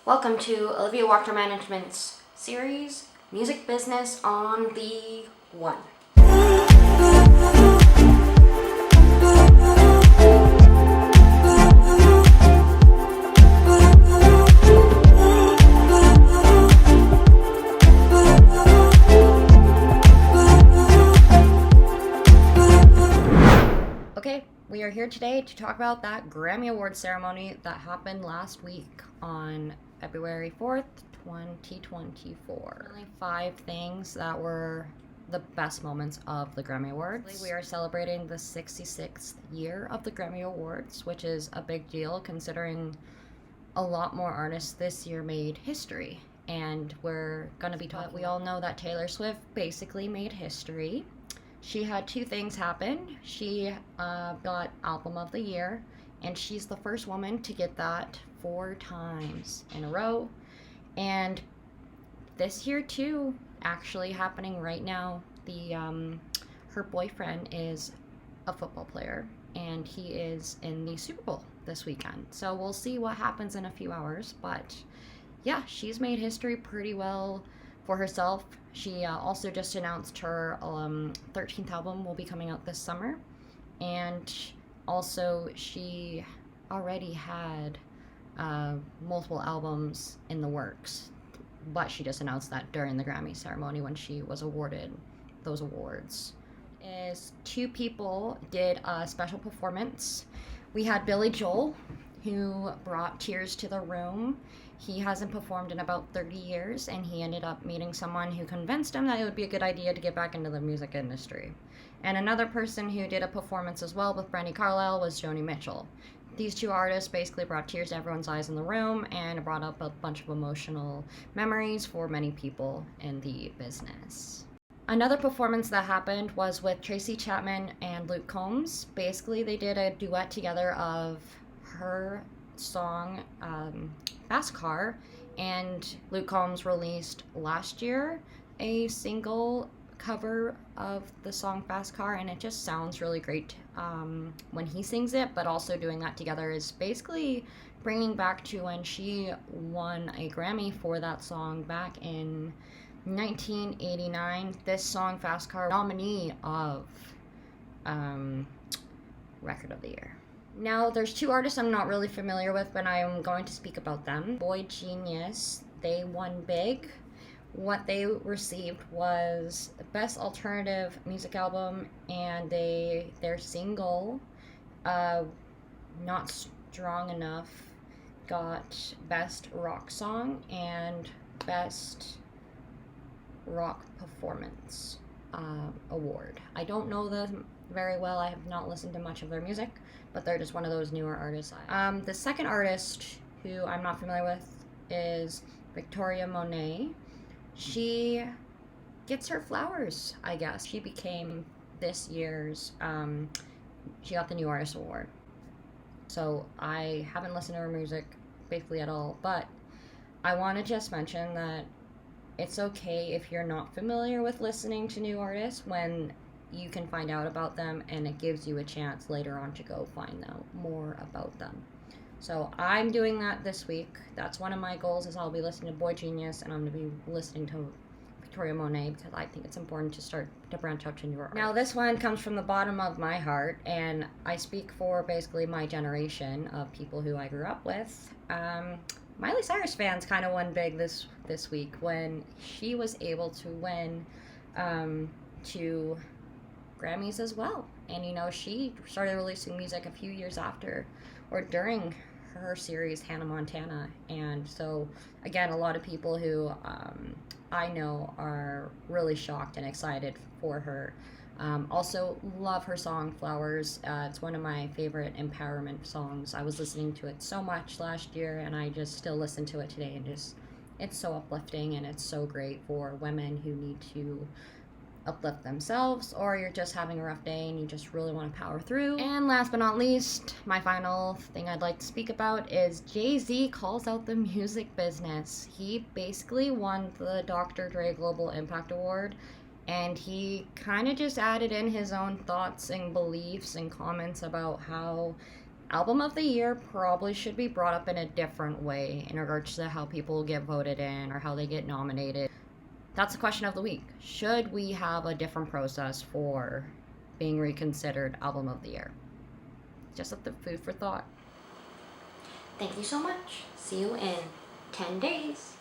Welcome to Olivia Wachter Management's series, Music Business on the One. Okay, we are here today to talk about that Grammy Awards ceremony that happened last week on February 4th, 2024. Only 5 things that were the best moments of the Grammy Awards. We are celebrating the 66th year of the Grammy Awards, which is a big deal considering a lot more artists this year made history. And we're going to be talking. We all know that Taylor Swift basically made history. She had 2 things happen. She got Album of the Year, and she's the first woman to get that 4 times in a row. And this year too, actually happening right now, her boyfriend is a football player, and he is in the Super Bowl this weekend. So we'll see what happens in a few hours. But yeah, she's made history pretty well for herself. She also just announced her 13th album will be coming out this summer, and also she already had multiple albums in the works, but she just announced that during the Grammy ceremony when she was awarded those awards. 2 people did a special performance. We had Billy Joel, who brought tears to the room. He hasn't performed in about 30 years, and he ended up meeting someone who convinced him that it would be a good idea to get back into the music industry. And another person who did a performance as well with Brandi Carlile was Joni Mitchell. These 2 artists basically brought tears to everyone's eyes in the room and brought up a bunch of emotional memories for many people in the business. Another performance that happened was with Tracy Chapman and Luke Combs. Basically, they did a duet together of her song Fast Car, and Luke Combs released last year a single cover of the song Fast Car, and it just sounds really great when he sings it. But also doing that together is basically bringing back to when she won a Grammy for that song back in 1989. This song Fast Car, nominee of Record of the Year. Now, there's 2 artists I'm not really familiar with, but I'm going to speak about them. Boy Genius, they won big. What they received was Best Alternative Music Album, and their single, Not Strong Enough, got Best Rock Song and Best Rock Performance award. I don't know them very well. I have not listened to much of their music, but they're just one of those newer artists. The second artist who I'm not familiar with is Victoria Monet. She gets her flowers, I guess. She became this year's, she got the New Artist Award. So I haven't listened to her music basically at all, but I want to just mention that it's okay if you're not familiar with listening to new artists when you can find out about them, and it gives you a chance later on to go find out more about them. So I'm doing that this week. That's one of my goals, is I'll be listening to Boy Genius, and I'm going to be listening to Victoria Monet, because I think it's important to start to branch out to newer artists. Now, this one comes from the bottom of my heart, and I speak for basically my generation of people who I grew up with. Miley Cyrus fans kind of won big this week when she was able to win 2 Grammys as well. And she started releasing music a few years after or during her series Hannah Montana. And so again, a lot of people who I know are really shocked and excited for her. Also love her song Flowers. It's one of my favorite empowerment songs. I was listening to it so much last year, and I just still listen to it today, and it's so uplifting, and it's so great for women who need to uplift themselves, or you're just having a rough day and you just really want to power through. And last but not least, my final thing I'd like to speak about is Jay-Z calls out the music business. He basically won the Dr. Dre Global Impact Award, and he kind of just added in his own thoughts and beliefs and comments about how Album of the year probably should be brought up in a different way in regards to how people get voted in or how they get nominated. That's the question of the week. Should we have a different process for being reconsidered album of the year? Just the food for thought. Thank you so much. See you in 10 days.